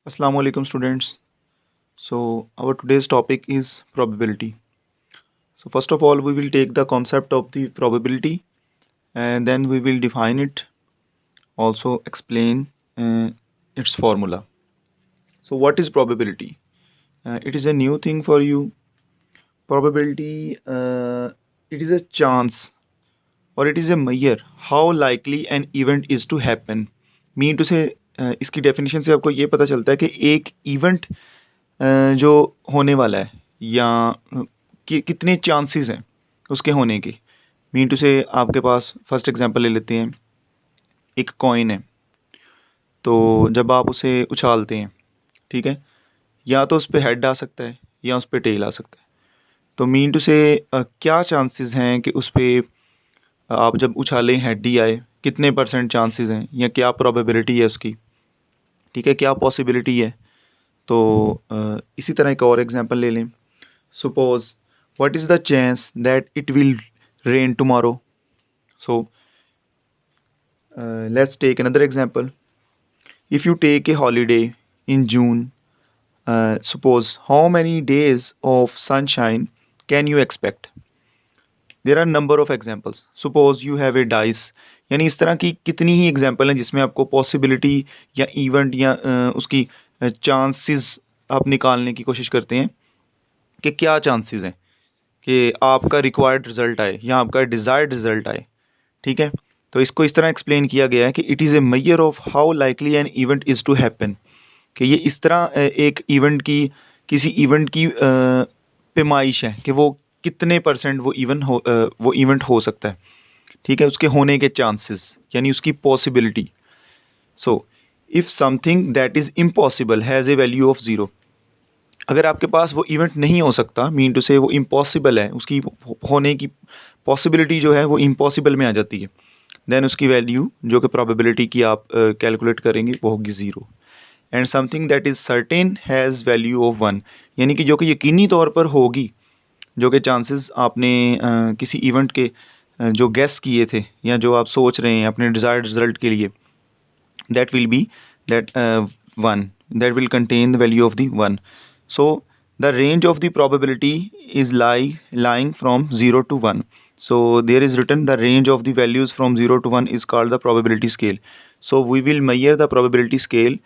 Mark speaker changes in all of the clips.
Speaker 1: Assalamu alaikum students. So our today's topic is probability. So first of all we will take the concept of the probability and then we will define it, also explain its formula. So what is probability? It is a new thing for you. Probability it is a chance or it is a measure how likely an event is to happen. Mean to say इसकी definition से आपको ये पता चलता है कि एक event जो होने वाला है या कितने चांसेस हैं उसके होने के। मीन टू से आपके पास फर्स्ट एग्जांपल ले लेते हैं, एक कॉइन है तो जब आप उसे उछालते हैं, ठीक है, या तो उस पर हेड आ सकता है या उस पर टेल आ सकता है। तो मीन टू से क्या चांसेस हैं कि उस पर आप जब उछालें हेड ही आए, कितने परसेंट चांसेस हैं या क्या प्रोबेबिलिटी है उसकी, ठीक है, क्या पॉसिबिलिटी है। तो इसी तरह एक और एग्जांपल ले लें। Suppose what is the chance that it will rain tomorrow? So let's take another example. If you take a holiday in June, suppose how many days of sunshine can you expect? There are number of examples. Suppose you have a dice, यानी इस तरह की कितनी ही example हैं जिसमें आपको possibility या event या उसकी चांसेस आप निकालने की कोशिश करते हैं कि क्या चांसेस हैं कि आपका रिक्वायर्ड रिज़ल्ट आए या आपका डिज़ायर्ड रिज़ल्ट आए, ठीक है। तो इसको इस तरह एक्सप्लेन किया गया है कि it is a major of how likely an event is to happen, कि ये इस तरह एक इवेंट की, किसी इवेंट की पैमाइश है कि वो कितने परसेंट वो इवेंट हो सकता है, ठीक है, उसके होने के चांसेस यानी उसकी possibility. So if something that is impossible has a value of zero, अगर आपके पास वो इवेंट नहीं हो सकता, मीन टू से वो इम्पॉसिबल है, उसकी होने की पॉसिबिलिटी जो है वो इम्पॉसिबल में आ जाती है, देन उसकी वैल्यू जो कि प्रोबेबिलिटी की आप कैलकुलेट करेंगे वो होगी zero. And something that is certain has value of one, यानी कि जो कि यकीनी तौर पर होगी, जो कि चांसेस आपने किसी इवेंट के जो गेस किए थे या जो आप सोच रहे हैं अपने डिज़ायर्ड रिजल्ट के लिए, that will B that one, that will contain the value of the one. So the range of the probability is lying from 0 to 1. So there is written the range of the values from 0 to 1 is called the probability scale. So we will measure the probability scale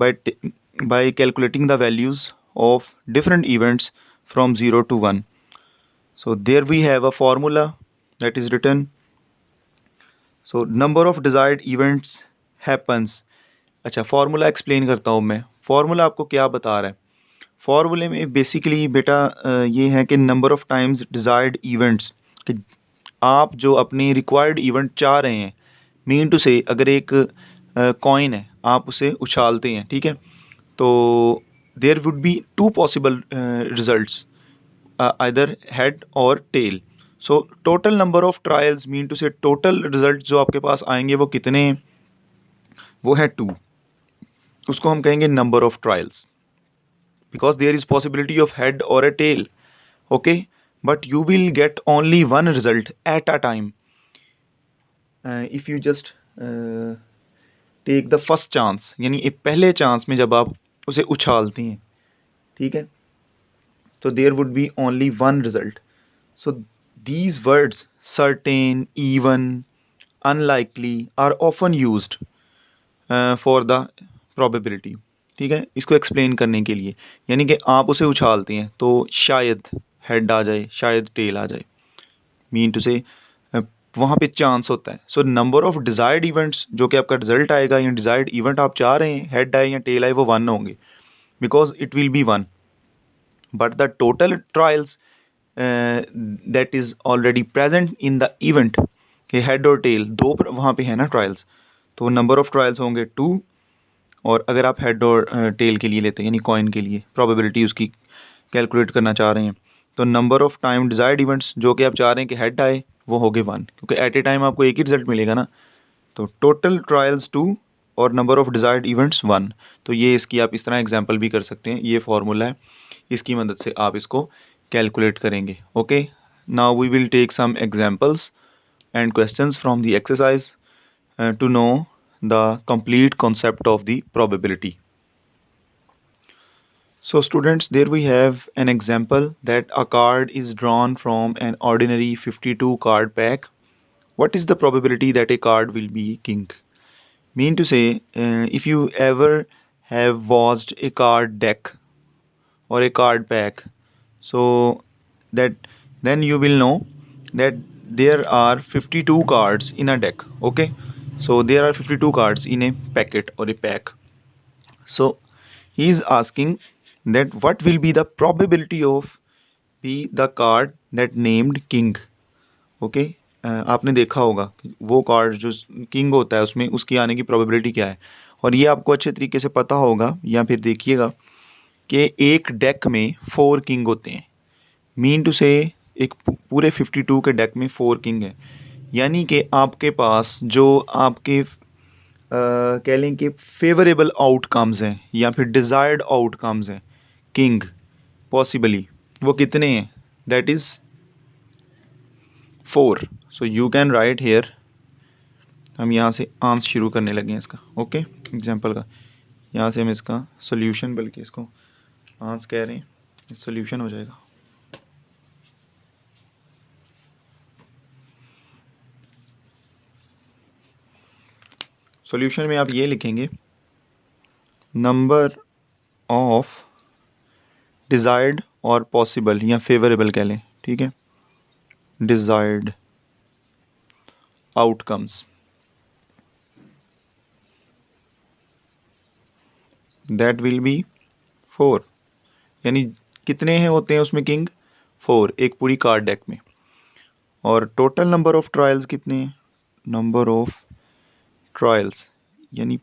Speaker 1: by calculating the values of different events from 0 to 1. So there we have a formula that is written. So number of desired events happens. अच्छा, formula explain करता हूँ मैं। Formula आपको क्या बता रहा है? फार्मूले में बेसिकली बेटा ये है कि number of times desired events, कि आप जो अपनी रिक्वायर्ड इवेंट चाह रहे हैं, मीन टू से अगर एक कॉइन है आप उसे उछालते हैं, ठीक है, तो there would be two possible results, either head or tail. So total number of trials, mean to say total result जो आपके पास आएंगे वो कितने हैं, वो है टू। उसको हम कहेंगे number of trials, because there is possibility of head or a tail, okay, but you will get only one result at a time. If you just take the first chance, यानी एक पहले chance में जब आप उसे उछालते हैं, ठीक है, तो there would be only one result. So these words certain, even, unlikely are often used for the probability, ठीक है, इसको एक्सप्लेन करने के लिए। यानी कि आप उसे उछालते हैं तो शायद हेड आ जाए, शायद टेल आ जाए, मीन टू से वहाँ पे चांस होता है। So number of desired events, जो कि आपका रिजल्ट आएगा या डिज़ायर्ड इवेंट आप चाह रहे हैं, हेड आए या टेल आए, वो वन होंगे, because it will B one. But the total trials that is already present in the event, कि हेड और टेल दो वहाँ पे है ना ट्रायल्स, तो नंबर ऑफ़ ट्रायल्स होंगे टू। और अगर आप हेड और टेल के लिए लेते हैं, यानी कॉइन के लिए प्रोबेबिलिटी उसकी कैलकुलेट करना चाह रहे हैं, तो number of time desired events जो कि आप चाह रहे हैं कि हेड आए, वो हो गए वन, क्योंकि एट ए टाइम आपको एक ही रिजल्ट मिलेगा ना। तो टोटल ट्रायल्स टू और number of desired events one. तो ये इसकी आप इस तरह एग्जांपल भी कर सकते हैं, ये फार्मूला है, इसकी मदद से आप इसको कैलकुलेट करेंगे। Okay, now we will take some examples and questions from the exercise to know the complete concept of the probability. So students, there we have an example that a card is drawn from an ordinary 52 card pack. What is the probability that a card will be king? Mean to say, if you ever have watched a card deck or a card pack, so that then you will know that there are 52 cards in a deck. Okay, so there are 52 cards in a packet or a pack. So he is asking that what will be the probability of be the card that named king. Okay, आपने देखा होगा कि वो card जो king होता है उसमें उसकी आने की प्रोबेबिलिटी क्या है, और ये आपको अच्छे तरीके से पता होगा, या फिर देखिएगा कि एक डेक में 4 किंग होते हैं। मीन टू से एक पूरे 52 के डेक में 4 किंग है, यानी कि आपके पास जो आपके कह लें कि फेवरेबल आउटकम्स हैं या फिर डिज़ायर्ड आउटकम्स हैं किंग पॉसिबली, वो कितने हैं? That is 4. So you can write here, हम यहाँ से आंसर शुरू करने लगे हैं इसका। ओके, एग्जांपल का यहाँ से हम इसका सॉल्यूशन, बल्कि इसको आंसर कह रहे हैं, सॉल्यूशन हो जाएगा। सॉल्यूशन में आप ये लिखेंगे नंबर ऑफ डिज़ायर्ड और पॉसिबल या फेवरेबल कह लें, ठीक है, desired outcomes, that will B 4। यानी कितने हैं होते हैं उसमें किंग? 4 एक पूरी कार्ड डेक में। और टोटल नंबर ऑफ ट्रायल्स कितने हैं? नंबर ऑफ ट्रायल्स यानी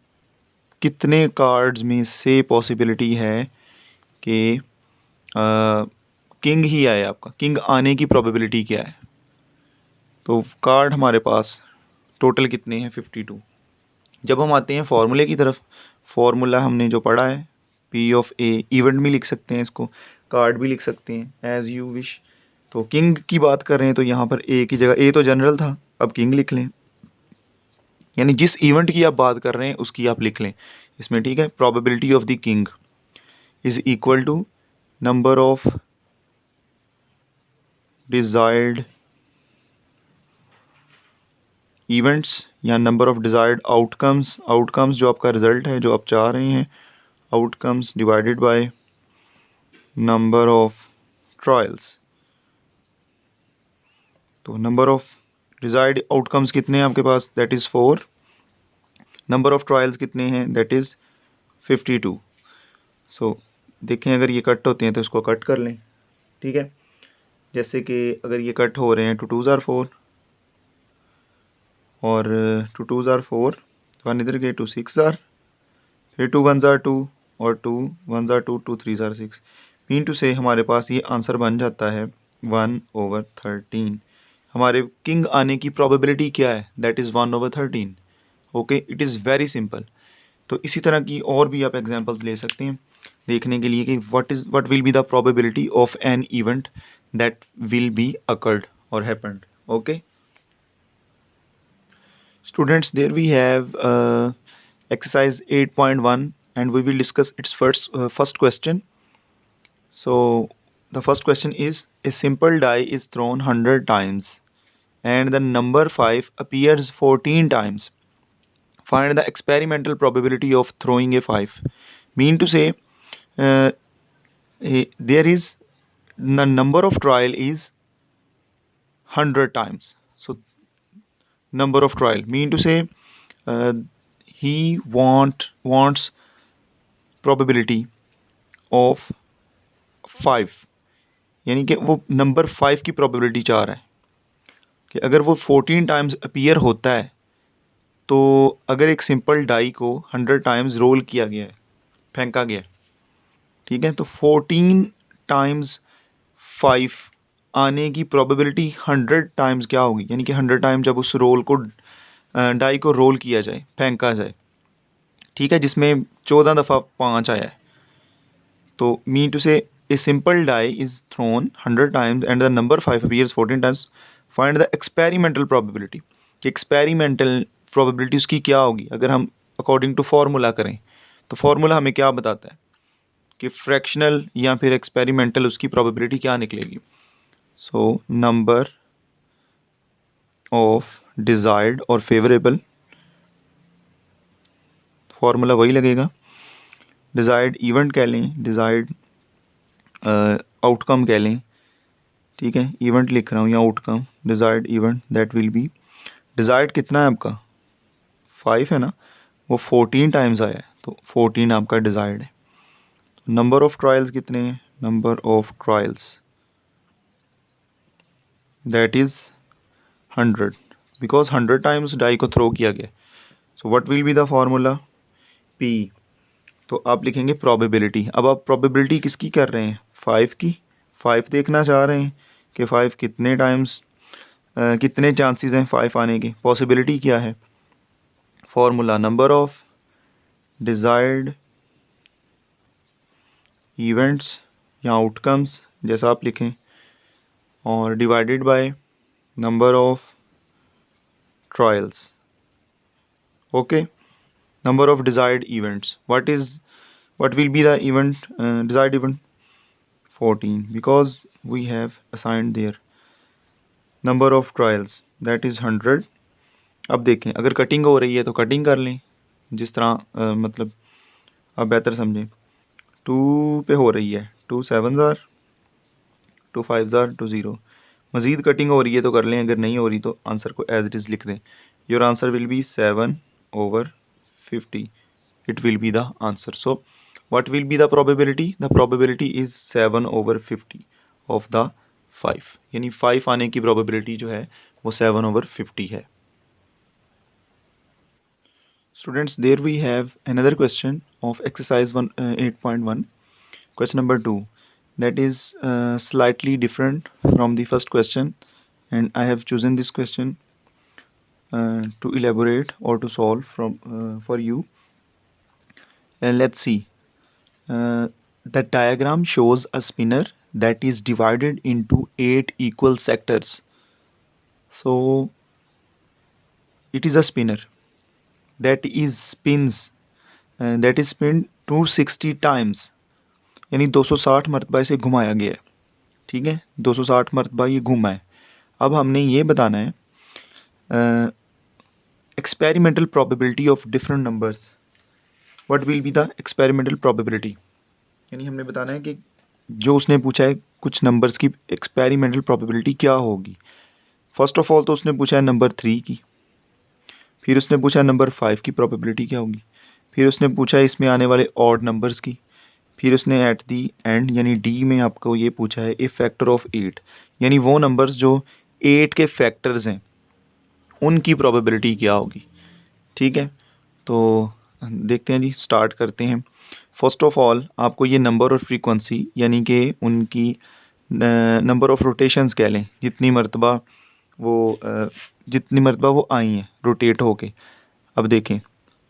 Speaker 1: कितने कार्ड्स में से पॉसिबिलिटी है कि किंग ही आए, आपका किंग आने की प्रोबेबिलिटी क्या है? तो कार्ड हमारे पास टोटल कितने हैं? 52। जब हम आते हैं फॉर्मूले की तरफ, फॉर्मूला हमने जो पढ़ा है पी ऑफ ए, इवेंट भी लिख सकते हैं इसको, कार्ड भी लिख सकते हैं एज यू विश। तो किंग की बात कर रहे हैं तो यहाँ पर ए की जगह, ए तो जनरल था, अब किंग लिख लें, यानी जिस इवेंट की आप बात कर रहे हैं उसकी आप लिख लें इसमें, ठीक है। Probability of the king is equal to number of desired events या number of desired outcomes, outcomes जो आपका रिजल्ट है जो आप चाह रहे हैं, outcomes divided by number of trials. तो नंबर ऑफ डिजायर्ड आउटकम्स कितने हैं आपके पास? That is 4। Number of trials कितने हैं? That is 52। सो देखें, अगर ये कट होते हैं तो इसको कट कर लें, ठीक है। जैसे कि अगर ये कट हो रहे हैं, 2 2s are 4 और 2 2s are 4, 1 इधर गए, 2 6 are, फिर 2 1s are 2 और 2 1s are 2, 2 3s are 6। Mean to से हमारे पास ये आंसर बन जाता है 1/13। हमारे किंग आने की प्रोबेबिलिटी क्या है? That is 1/13। Okay, it is very simple. तो इसी तरह की और भी आप एग्जांपल्स ले सकते हैं देखने के लिए कि what will be the probability of an event that will be occurred or happened. Okay students, there we have exercise 8.1 and we will discuss its first question. So the first question is, a simple die is thrown 100 times and the number 5 appears 14 times. Find the experimental probability of throwing a 5. Mean to say, there is the number of trial is 100 times. So number of trial mean to say, he wants probability of 5, यानी कि वो number 5 की probability चाह रहा है कि अगर वो 14 टाइम्स अपीयर होता है तो अगर एक सिंपल डाई को 100 टाइम्स रोल किया गया है, फेंका गया है, ठीक है, तो 14 टाइम्स 5 आने की प्रोबेबिलिटी 100 टाइम्स क्या होगी? यानी कि 100 टाइम जब उस रोल को डाई को रोल किया जाए, फेंका जाए, ठीक है, जिसमें 14 दफ़ा 5 आया है, तो mean to say a simple die is thrown 100 times and the number 5 appears 14 times. Find the experimental probability, कि एक्सपेरिमेंटल प्रोबेबिलिटी उसकी क्या होगी अगर हम अकॉर्डिंग टू फार्मूला करें। तो फार्मूला हमें क्या बताता है कि फ्रैक्शनल या फिर एक्सपेरिमेंटल उसकी प्रोबेबिलिटी क्या निकलेगी। सो नंबर ऑफ डिज़ायर्ड और फेवरेबल, फार्मूला वही लगेगा। डिज़ायर्ड इवेंट कह लें, डिज़ायर्ड आउटकम कह लें, ठीक है, इवेंट लिख रहा हूँ या outcome, desired event that will B, desired कितना है आपका 5 है ना, वो 14 टाइम्स आया है तो 14 आपका डिज़ायर्ड है। नंबर ऑफ ट्रायल्स कितने हैं, number of trials that is 100 because 100 times die को थ्रो किया गया। So what will be the formula, P, तो आप लिखेंगे प्रोबेबिलिटी। अब आप प्रोबेबिलिटी किसकी कर रहे हैं, 5 की, 5 देखना चाह रहे हैं कि 5 कितने टाइम्स कितने चांसेस हैं 5 आने के, पॉसिबिलिटी क्या है, formula number of desired events या आउटकम्स जैसा आप लिखें, और divided by number of trials. Okay, number of desired events, what will be the event, desired event 14 because we have assigned there number of trials that is 100। अब देखें अगर cutting हो रही है तो कटिंग कर लें जिस तरह मतलब अब बेहतर समझें, 2 पे हो रही है, 2 7 ज़ार, 2 5 ज़ार, 2 0, मज़ीद कटिंग हो रही है तो कर लें, अगर नहीं हो रही तो आंसर को एज इट इज़ लिख दें। Your answer will be 7/50, it will be the answer. So what will be the probability, the probability is 7/50 of the 5, यानी 5 आने की probability जो है वो 7/50 है। Students, there we have another question of exercise 8.1, question number 2, that is slightly different from the first question, and I have chosen this question to elaborate or to solve for you. And let's see. The diagram shows a spinner that is divided into 8 equal sectors. So it is a spinner that is spin 260 times, यानी 260 मरतबा इसे घुमाया गया है, ठीक है, 260 मरतबा ये घूमा है। अब हमने ये बताना है experimental probability of different numbers, what will be the experimental probability, यानी हमने बताना है कि जो उसने पूछा है कुछ नंबर्स की एक्सपेरिमेंटल प्रोबेबिलिटी क्या होगी। फर्स्ट ऑफ ऑल तो उसने पूछा है नंबर 3 की, फिर उसने पूछा नंबर 5 की प्रोबेबिलिटी क्या होगी, फिर उसने पूछा इसमें आने वाले ऑड नंबर्स की, फिर उसने एट दी एंड यानी डी में आपको ये पूछा है ए फैक्टर ऑफ 8, यानी वो नंबर्स जो 8 के फैक्टर्स हैं उनकी प्रोबेबिलिटी क्या होगी। ठीक है, तो देखते हैं जी, स्टार्ट करते हैं। फर्स्ट ऑफ ऑल आपको ये नंबर और फ्रीक्वेंसी यानी कि उनकी नंबर ऑफ रोटेशंस कह लें, जितनी मरतबा वो आई हैं रोटेट होके। अब देखें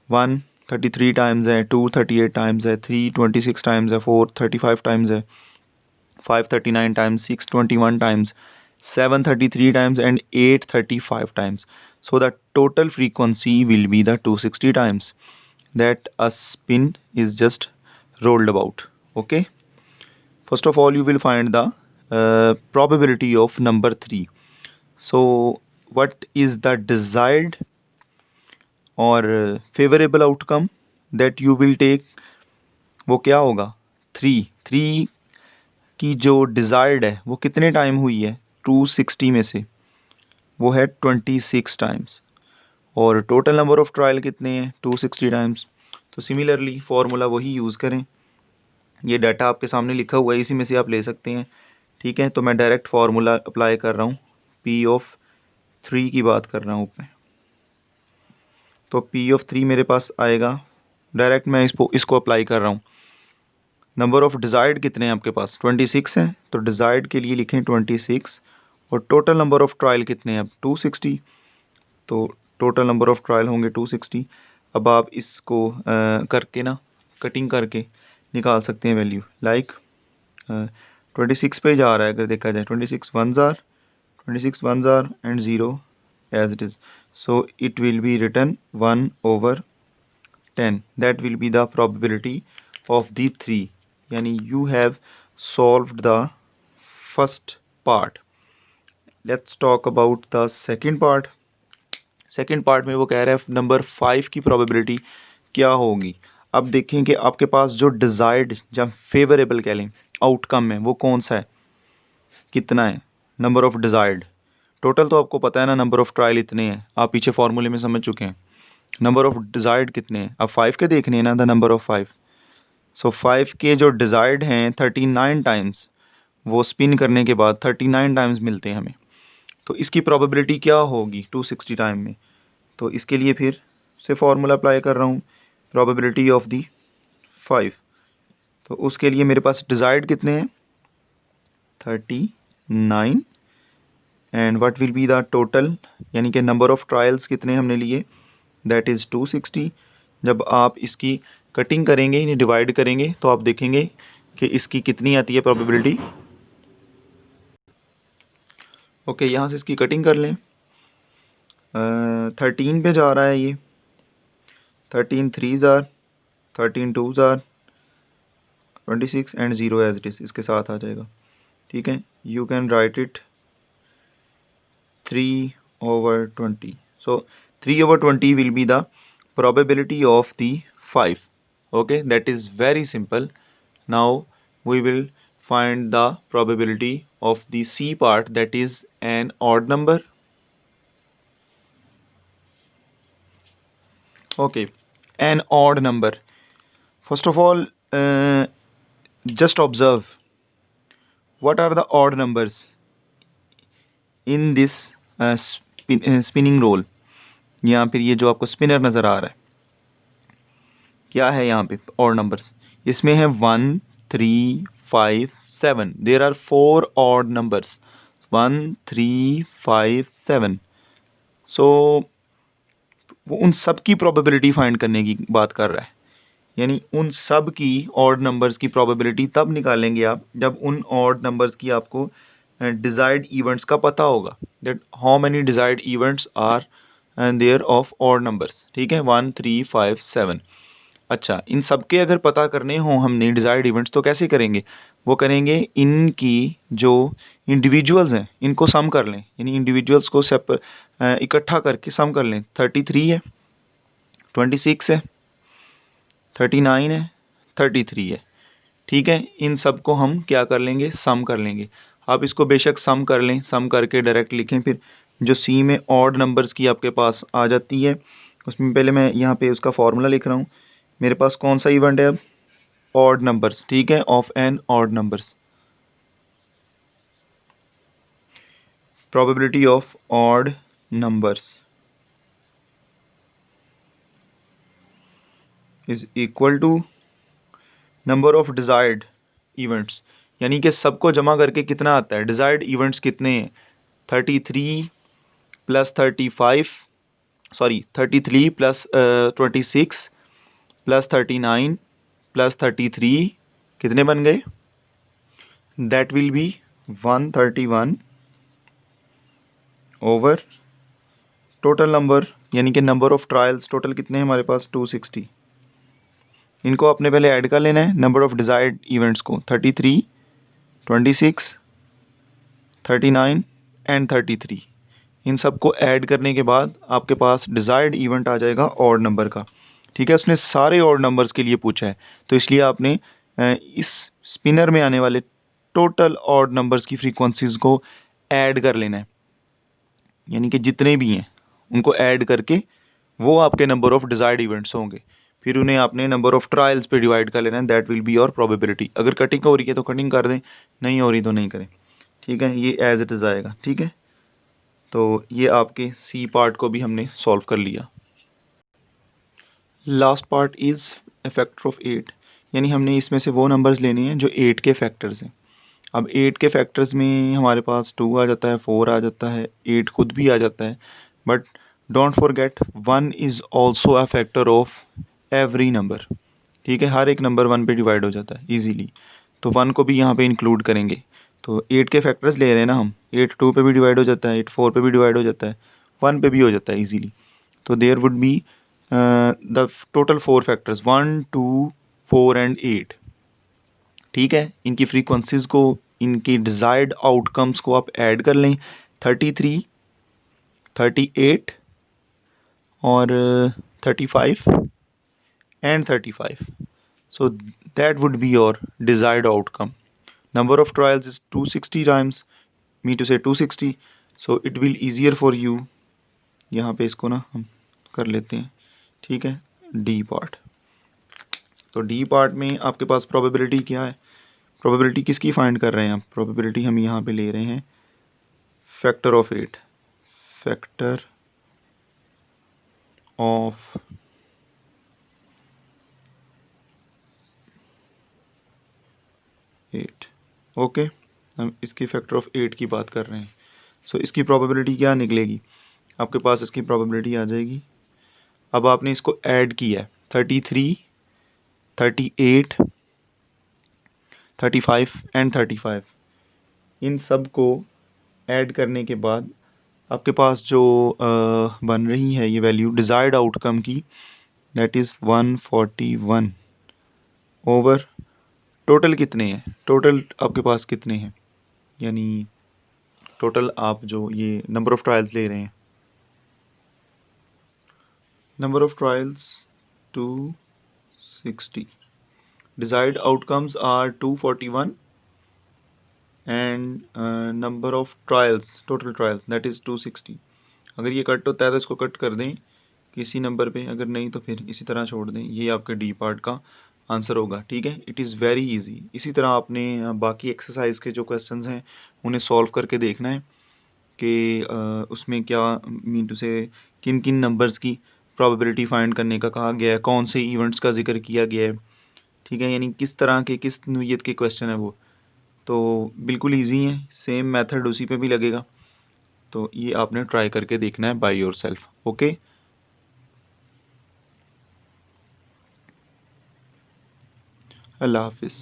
Speaker 1: 1 33 टाइम्स है, 2 38 टाइम्स है, 3 26 टाइम्स है, 4 35 टाइम्स है, 5 39 times, 6 21 times, 7 33 times and 8 35 times. So the total frequency will be the 260 times that a spin is just rolled about. Okay, first of all you will find the probability of number 3. So what is the desired or favorable outcome that you will take, वो क्या होगा, 3 की जो desired है वो कितने time हुई है 260 में से, वो है 26 टाइम्स, और टोटल नंबर ऑफ़ ट्रायल कितने हैं 260 टाइम्स। तो सिमिलरली फार्मूला वही यूज़ करें, ये डाटा आपके सामने लिखा हुआ है, इसी में से आप ले सकते हैं। ठीक है, तो मैं डायरेक्ट फार्मूला अप्लाई कर रहा हूँ, P(3) की बात कर रहा हूँ मैं, तो P(3) मेरे पास आएगा, डायरेक्ट मैं इसको अप्लाई कर रहा हूँ। नंबर ऑफ़ डिज़ायर्ड कितने हैं आपके पास 26 हैं, तो डिज़ायर्ड के लिए लिखें 26, और टोटल नंबर ऑफ़ ट्रायल कितने हैं अब 260, तो टोटल नंबर ऑफ़ ट्रायल होंगे 260। अब आप इसको करके ना कटिंग करके निकाल सकते हैं वैल्यू, लाइक 26 पे जा रहा है अगर देखा जाए, 26 1 jar and 0 as it is, so it will be written 1/10, that will be the probability of the 3। यानी you have solved the first part. Let's talk about the second part. Second part में वो कह रहा है number 5 की probability क्या होगी। अब देखें कि आपके पास जो डिज़ायर्ड या फेवरेबल कह लें आउटकम है वो कौन सा है, कितना है, नंबर ऑफ डिज़ायर्ड। टोटल तो आपको पता है ना, नंबर ऑफ ट्रायल इतने हैं, आप पीछे फार्मूले में समझ चुके हैं। नंबर ऑफ डिज़ायर्ड कितने हैं, अब 5 के देखने हैं ना, द नंबर ऑफ 5। सो 5 के जो डिज़ायर्ड हैं 39 टाइम्स, वो स्पिन करने के बाद 39 टाइम्स मिलते हैं हमें। तो इसकी प्रोबेबिलिटी क्या होगी 260 टाइम में। तो इसके लिए फिर से फार्मूला अप्लाई कर रहा हूँ, प्रोबेबिलिटी ऑफ दी 5। तो उसके लिए मेरे पास डिज़ायर्ड कितने हैं 39 and what will be the total, यानी कि नंबर ऑफ ट्रायल्स कितने हमने लिए, दैट इज़ 260। जब आप इसकी कटिंग करेंगे, इन्हें डिवाइड करेंगे, तो आप देखेंगे कि इसकी कितनी आती है प्रोबेबिलिटी। ओके, यहाँ से इसकी कटिंग कर लें। 13 पे जा रहा है ये, 13 3 ज़ार, 13 2 ज़ार 26 एंड 0 एज इट इज़ इसके साथ आ जाएगा। ठीक है, you can right it 3/20। So 3/20 will be the probability of the 5. Okay, that is very simple. Now we will find the probability of the C part, that is an odd number. Okay, an odd number. First of all, just observe what are the odd numbers in this spinning roll. या फिर ये जो आपको spinner नज़र आ रहा है, क्या है यहाँ पे ऑड नंबर्स, इसमें है 1 3 5 7। There are 4 odd numbers, 1 3 5 7। So वो उन सब की प्रोबेबिलिटी फाइंड करने की बात कर रहा है, यानी उन सब की ऑड नंबर्स की प्रोबेबिलिटी तब निकालेंगे आप जब उन ऑड नंबर्स की आपको डिज़ायर्ड इवेंट्स का पता होगा, that how many desired events are and there of odd numbers. ठीक है, 1 3 5 7। अच्छा, इन सब के अगर पता करने हों हमने डिज़ायर्ड इवेंट्स, तो कैसे करेंगे, वो करेंगे इनकी जो इंडिविजुअल्स हैं इनको सम कर लें, यानी इंडिविजुअल्स को इकट्ठा करके सम कर लें। 33 है, 26 है, 39 है, 33 है। ठीक है, इन सब को हम क्या कर लेंगे, सम कर लेंगे। आप इसको बेशक सम कर लें, सम करके डायरेक्ट लिखें, फिर जो सी में ऑड नंबर्स की आपके पास आ जाती है, उसमें पहले मैं यहाँ पे उसका फॉर्मूला लिख रहा हूँ। मेरे पास कौन सा इवेंट है अब, ऑड नंबर्स। ठीक है, of an odd numbers, probability of odd numbers is equal to number of desired events, यानी कि सबको जमा करके कितना आता है, डिज़ायर्ड इवेंट्स कितने हैं, 33 plus 35, sorry 33 plus 26 plus 39 plus 33 कितने बन गए, that will B 131 over total number, यानी कि नंबर ऑफ ट्रायल्स टोटल कितने हैं हमारे पास 260। इनको आपने पहले ऐड कर लेना है, नंबर ऑफ डिज़ायर्ड इवेंट्स को, 33 26 39 एंड 33। इन सब को ऐड करने के बाद आपके पास डिज़ायर्ड इवेंट आ जाएगा ऑड नंबर का। ठीक है, उसने सारे ऑड नंबर्स के लिए पूछा है, तो इसलिए आपने इस स्पिनर में आने वाले टोटल ऑड नंबर्स की फ्रीक्वेंसीज़ को ऐड कर लेना है, यानी कि जितने भी हैं उनको ऐड करके वो आपके नंबर ऑफ डिज़ायर्ड इवेंट्स होंगे। फिर उन्हें आपने नंबर ऑफ ट्रायल्स पे डिवाइड कर लेना है, that will be your probability. अगर कटिंग हो रही है तो कटिंग कर दें, नहीं हो रही तो नहीं करें। ठीक है, ये एज इट इज़ आएगा। ठीक है, तो ये आपके सी पार्ट को भी हमने सॉल्व कर लिया। Last part is factor of 8, यानी हमने इसमें से वो नंबर्स लेने हैं जो 8 के फैक्टर्स हैं। अब 8 के फैक्टर्स में हमारे पास 2 आ जाता है, 4 आ जाता है, 8 खुद भी आ जाता है, but don't forget 1 is also a factor of every number. ठीक है, हर एक नंबर 1 पे डिवाइड हो जाता है ईजीली, तो 1 को भी यहाँ पे इंक्लूड करेंगे। तो 8 के फैक्टर्स ले रहे हैं ना हम, 8 2 पे भी डिवाइड हो जाता है, 8 4 पे भी डिवाइड हो जाता है, 1 पे भी हो जाता है ईजीली। तो there would be the total 4 factors 1 2 4 and 8। ठीक है, इनकी फ्रीक्वेंसीज़ को, इनकी डिज़ायर्ड आउटकम्स को आप ऐड कर लें, 33, 38 और 35 and 35. So that would be your desired outcome. Number of trials is 260 times, mean to say 260. So it will easier for you. यहाँ पे इसको ना हम कर लेते हैं, ठीक है, डी पार्ट। तो डी पार्ट में आपके पास प्रोबेबिलिटी क्या है? प्रोबेबिलिटी किसकी फाइंड कर रहे हैं आप? प्रोबेबिलिटी हम यहाँ पे ले रहे हैं factor of 8, factor of 8। Okay, हम इसकी फैक्टर ऑफ 8 की बात कर रहे हैं। सो इसकी प्रोबेबिलिटी क्या निकलेगी? आपके पास इसकी प्रोबेबिलिटी आ जाएगी। अब आपने इसको ऐड किया है, 33, 38, 35 एंड 35। इन सब को ऐड करने के बाद आपके पास जो बन रही है ये वैल्यू डिज़ायर्ड आउटकम की, दैट इज़ 141 ओवर टोटल कितने हैं? टोटल आपके पास कितने हैं, यानी टोटल आप जो ये नंबर ऑफ़ ट्रायल्स ले रहे हैं, number of trials 260, desired outcomes are 241 and number of trials, total trials that is 260। अगर ये कट होता है तो इसको कट कर दें किसी नंबर पे, अगर नहीं तो फिर इसी तरह छोड़ दें। ये आपके डी पार्ट का आंसर होगा, ठीक है। It is very easy. इसी तरह आपने बाकी एक्सरसाइज के जो क्वेश्चंस हैं उन्हें सॉल्व करके देखना है कि उसमें क्या मीन टू से किन किन नंबर्स की प्रोबेबिलिटी फाइंड करने का कहा गया है, कौन से इवेंट्स का जिक्र किया गया है, ठीक है, यानी किस तरह के, किस नोयत के क्वेश्चन है वो। तो बिल्कुल ईजी है, सेम मेथड उसी पे भी लगेगा। तो ये आपने ट्राई करके देखना है बाय योर सेल्फ। ओके, अल्लाह हाफिज़।